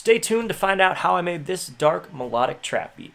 Stay tuned to find out how I made this dark melodic trap beat.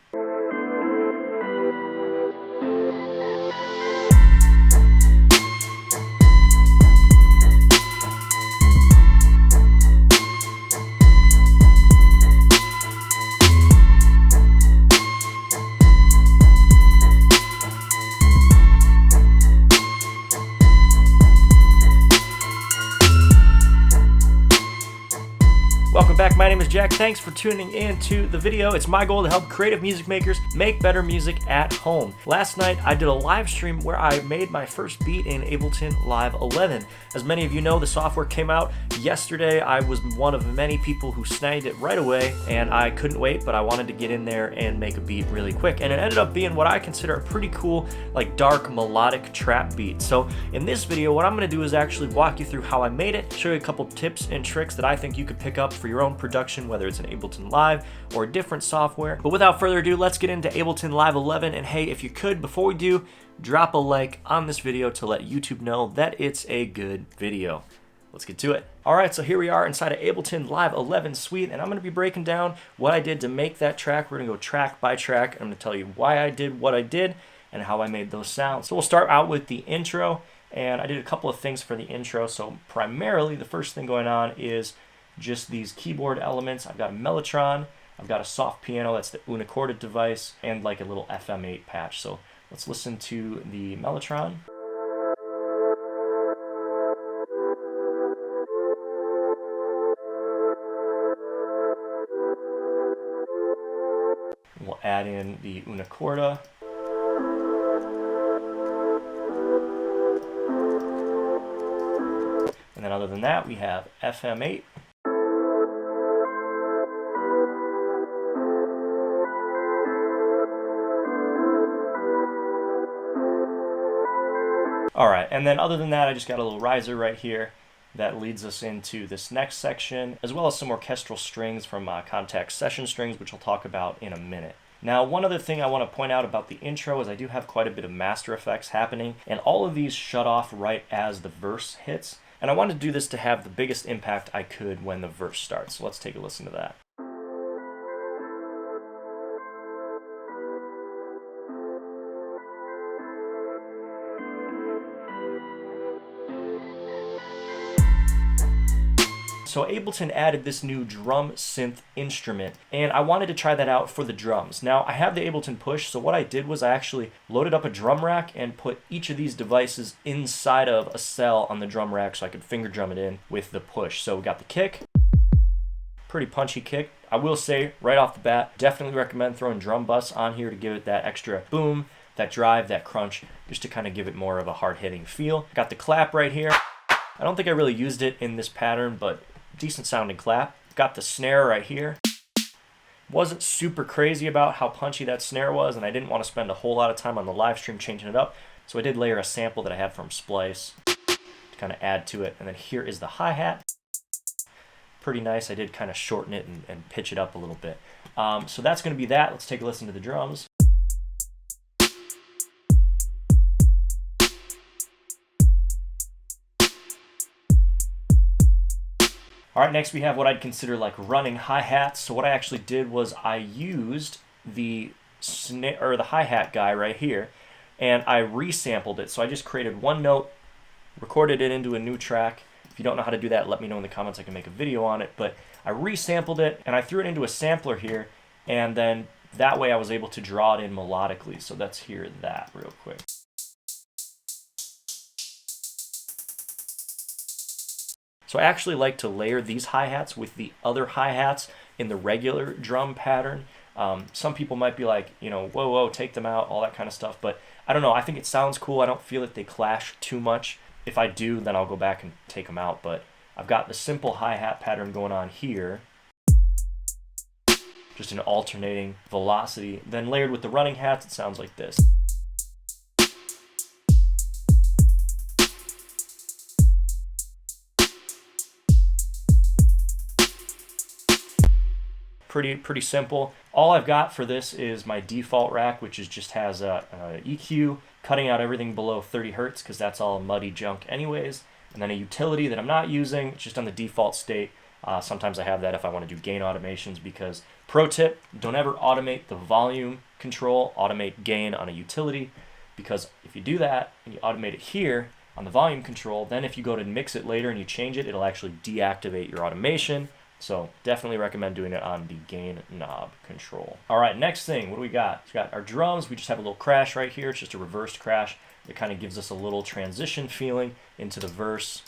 Welcome back, my name is Jack. Thanks for tuning in to the video. It's my goal to help creative music makers make better music at home. Last night I did a live stream where I made my first beat in Ableton Live 11. As many of you know, the software came out yesterday. I was one of many people who snagged it right away, and I couldn't wait, but I wanted to get in there and make a beat really quick. And it ended up being what I consider a pretty cool, like dark melodic trap beat. So in this video, what I'm gonna do is actually walk you through how I made it, show you a couple tips and tricks that I think you could pick up for your own production, whether it's in Ableton Live or a different software. But without further ado, let's get into Ableton Live 11. And hey, if you could, before we do, drop a like on this video to let YouTube know that it's a good video. Let's get to it. All right, so here we are inside of Ableton Live 11 Suite, and I'm gonna be breaking down what I did to make that track. We're gonna go track by track. I'm gonna tell you why I did what I did and how I made those sounds. So we'll start out with the intro, and I did a couple of things for the intro. So primarily, the first thing going on is just these keyboard elements. I've got a Mellotron, I've got a soft piano, that's the Untitled device, and like a little FM8 patch. So let's listen to the Mellotron. We'll add in the Unicorda. And then other than that, we have FM8. All right, and then other than that, I just got a little riser right here that leads us into this next section, as well as some orchestral strings from Contact Session Strings, which I'll talk about in a minute. Now, one other thing I want to point out about the intro is I do have quite a bit of master effects happening, and all of these shut off right as the verse hits. And I wanted to do this to have the biggest impact I could when the verse starts. So let's take a listen to that. So Ableton added this new drum synth instrument, and I wanted to try that out for the drums. Now, I have the Ableton Push, so what I did was I actually loaded up a drum rack and put each of these devices inside of a cell on the drum rack so I could finger drum it in with the push. So we got the kick, pretty punchy kick. I will say right off the bat, definitely recommend throwing drum busts on here to give it that extra boom, that drive, that crunch, just to kind of give it more of a hard-hitting feel. Got the clap right here. I don't think I really used it in this pattern, but decent sounding clap. Got the snare right here. Wasn't super crazy about how punchy that snare was, and I didn't want to spend a whole lot of time on the live stream changing it up, so I did layer a sample that I had from Splice to kind of add to it. And then here is the hi-hat. Pretty nice. I did kind of shorten it and pitch it up a little bit. So that's going to be that. Let's take a listen to the drums. All right, next we have what I'd consider like running hi-hats. So what I actually did was I used the snare or the hi-hat guy right here, and I resampled it. So I just created one note, recorded it into a new track. If you don't know how to do that, let me know in the comments. I can make a video on it. But I resampled it and I threw it into a sampler here, and then that way I was able to draw it in melodically. So let's hear that real quick. So I actually like to layer these hi-hats with the other hi-hats in the regular drum pattern. Some people might be like, you know, whoa, whoa, take them out, all that kind of stuff. But I don't know, I think it sounds cool. I don't feel that they clash too much. If I do, then I'll go back and take them out. But I've got the simple hi-hat pattern going on here. Just an alternating velocity. Then layered with the running hats, it sounds like this. Pretty simple. All I've got for this is my default rack, which just has a EQ, cutting out everything below 30 hertz because that's all muddy junk anyways. And then a utility that I'm not using, it's just on the default state. Sometimes I have that if I want to do gain automations, because pro tip, don't ever automate the volume control, automate gain on a utility, because if you do that and you automate it here on the volume control, then if you go to mix it later and you change it, it'll actually deactivate your automation. So definitely recommend doing it on the gain knob control. All right, next thing, what do we got? We've got our drums. We just have a little crash right here. It's just a reversed crash. It kind of gives us a little transition feeling into the verse.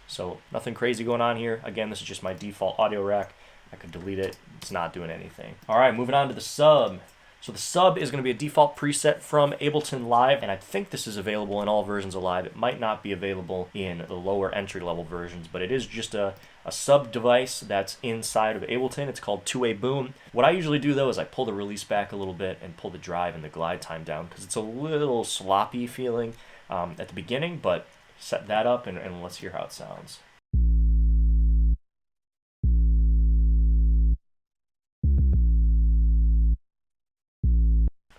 So nothing crazy going on here. Again, this is just my default audio rack. I could delete it. It's not doing anything. All right, moving on to the sub. So the sub is going to be a default preset from Ableton Live, and I think this is available in all versions of Live. It might not be available in the lower entry-level versions, but it is just a sub device that's inside of Ableton. It's called Two-Way Boom. What I usually do, though, is I pull the release back a little bit and pull the drive and the glide time down, because it's a little sloppy feeling at the beginning, but set that up and let's hear how it sounds.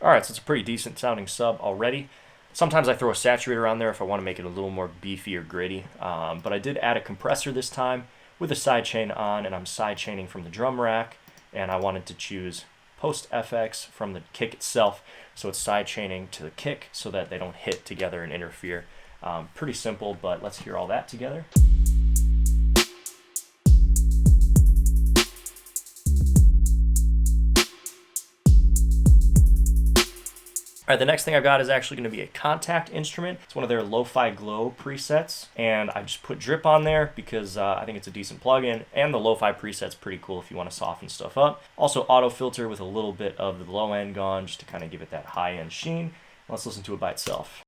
All right, so it's a pretty decent sounding sub already. Sometimes I throw a saturator on there if I want to make it a little more beefy or gritty, but I did add a compressor this time with a sidechain on, and I'm sidechaining from the drum rack, and I wanted to choose post FX from the kick itself, so it's sidechaining to the kick so that they don't hit together and interfere. Pretty simple, but let's hear all that together. All right, the next thing I've got is actually going to be a contact instrument. It's one of their Lo-Fi Glow presets, and I just put drip on there because I think it's a decent plugin, and the Lo-Fi preset's pretty cool if you want to soften stuff up. Also auto filter with a little bit of the low end gone just to kind of give it that high end sheen. Let's listen to it by itself.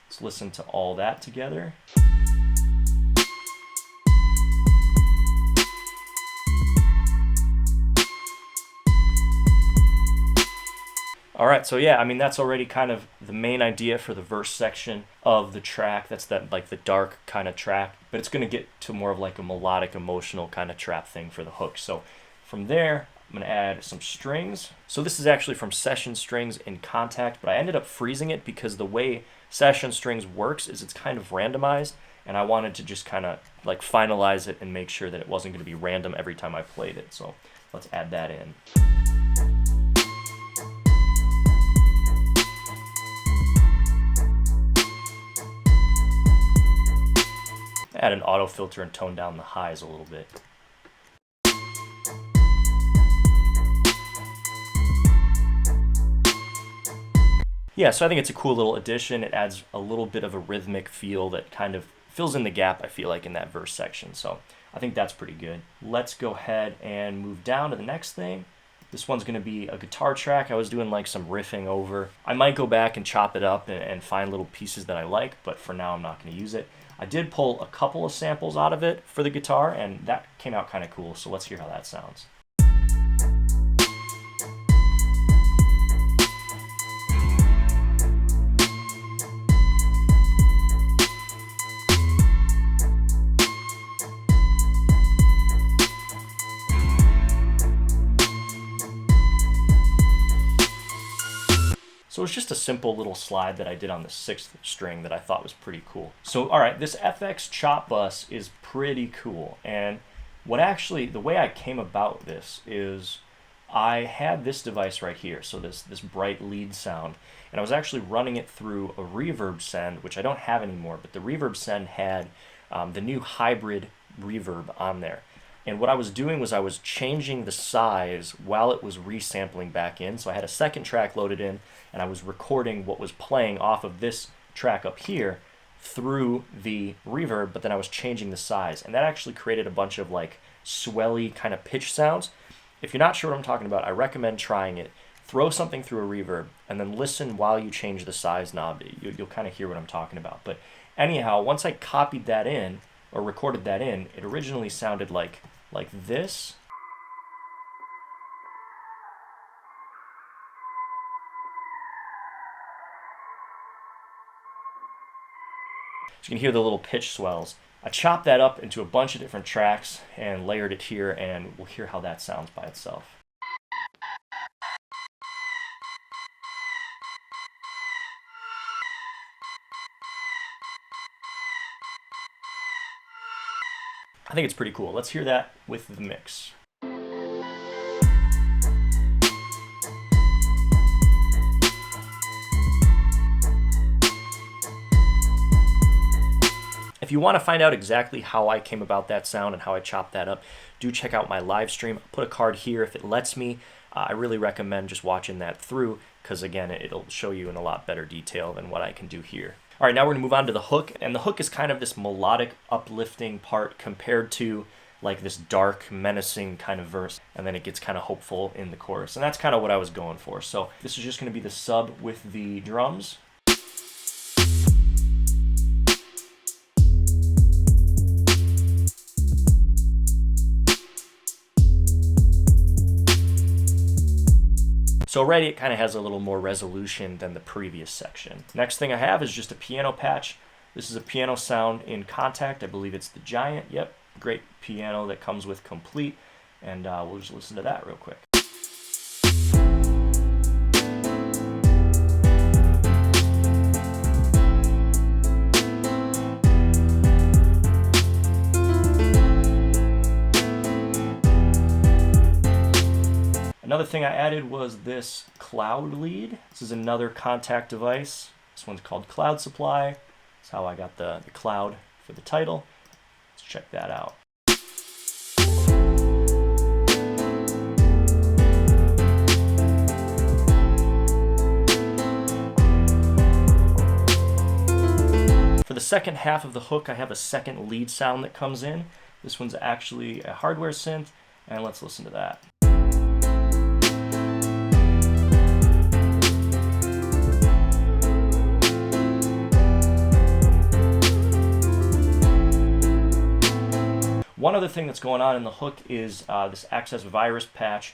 Let's listen to all that together. All right, so yeah, I mean, that's already kind of the main idea for the verse section of the track. That's that, like, the dark kind of track, but it's going to get to more of like a melodic, emotional kind of trap thing for the hook. So from there, I'm going to add some strings. So this is actually from Session Strings in Contact, but I ended up freezing it because the way Session Strings works is it's kind of randomized, and I wanted to just kind of like finalize it and make sure that it wasn't going to be random every time I played it. So let's add that in. Add an auto filter and tone down the highs a little bit. Yeah, so I think it's a cool little addition. It adds a little bit of a rhythmic feel that kind of fills in the gap, I feel like, in that verse section. So I think that's pretty good. Let's go ahead and move down to the next thing. This one's going to be a guitar track I was doing like some riffing over. I might go back and chop it up and find little pieces that I like, but for now I'm not going to use it. I did pull a couple of samples out of it for the guitar, and that came out kind of cool, so let's hear how that sounds. So it's just a simple little slide that I did on the 6th string that I thought was pretty cool. So all right, this FX chop bus is pretty cool. And the way I came about this is I had this device right here, so this bright lead sound, and I was actually running it through a reverb send, which I don't have anymore, but the reverb send had the new hybrid reverb on there. And what I was doing was I was changing the size while it was resampling back in. So I had a second track loaded in, and I was recording what was playing off of this track up here through the reverb, but then I was changing the size. And that actually created a bunch of like swelly kind of pitch sounds. If you're not sure what I'm talking about, I recommend trying it. Throw something through a reverb and then listen while you change the size knob. You'll kind of hear what I'm talking about. But anyhow, once I copied that in or recorded that in, it originally sounded like this. So you can hear the little pitch swells. I chopped that up into a bunch of different tracks and layered it here, and we'll hear how that sounds by itself. I think it's pretty cool. Let's hear that with the mix. If you want to find out exactly how I came about that sound and how I chopped that up, do check out my live stream. I'll put a card here if it lets me. I really recommend just watching that through because, again, it'll show you in a lot better detail than what I can do here. All right, now we're going to move on to the hook. And the hook is kind of this melodic, uplifting part compared to like this dark, menacing kind of verse. And then it gets kind of hopeful in the chorus. And that's kind of what I was going for. So this is just going to be the sub with the drums. So already it kind of has a little more resolution than the previous section. Next thing I have is just a piano patch. This is a piano sound in Contact. I believe it's the Giant. Yep, great piano that comes with Complete. And we'll just listen to that real quick. Another thing I added was this cloud lead. This is another Contact device. This one's called Cloud Supply. That's how I got the cloud for the title. Let's check that out. For the second half of the hook, I have a second lead sound that comes in. This one's actually a hardware synth, and let's listen to that. One other thing that's going on in the hook is this Access Virus patch.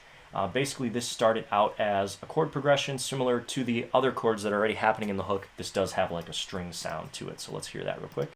Basically, this started out as a chord progression similar to the other chords that are already happening in the hook. This does have like a string sound to it, so let's hear that real quick.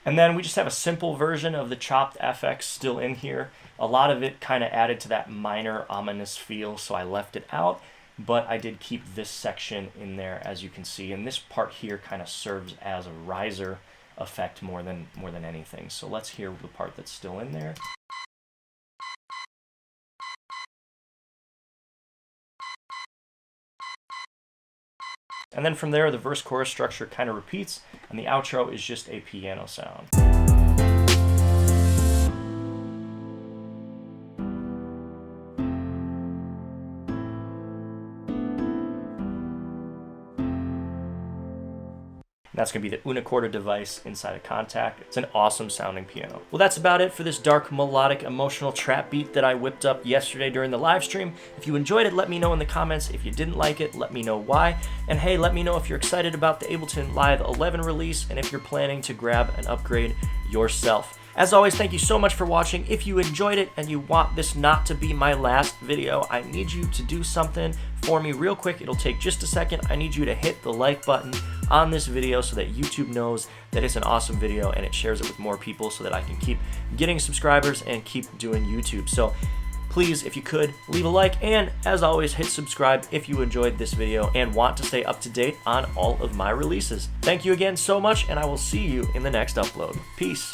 And then we just have a simple version of the chopped FX still in here. A lot of it kind of added to that minor ominous feel, so I left it out. But I did keep this section in there, as you can see. And this part here kind of serves as a riser effect more than anything. So let's hear the part that's still in there. And then from there, the verse-chorus structure kind of repeats, and the outro is just a piano sound. That's going to be the Unicorda device inside of Contact. It's an awesome sounding piano. Well, that's about it for this dark, melodic, emotional trap beat that I whipped up yesterday during the live stream. If you enjoyed it, let me know in the comments. If you didn't like it, let me know why. And hey, let me know if you're excited about the Ableton Live 11 release and if you're planning to grab an upgrade yourself. As always, thank you so much for watching. If you enjoyed it and you want this not to be my last video, I need you to do something for me real quick. It'll take just a second. I need you to hit the like button on this video so that YouTube knows that it's an awesome video and it shares it with more people so that I can keep getting subscribers and keep doing YouTube. So please, if you could, leave a like, and as always, hit subscribe if you enjoyed this video and want to stay up to date on all of my releases. Thank you again so much, and I will see you in the next upload. Peace.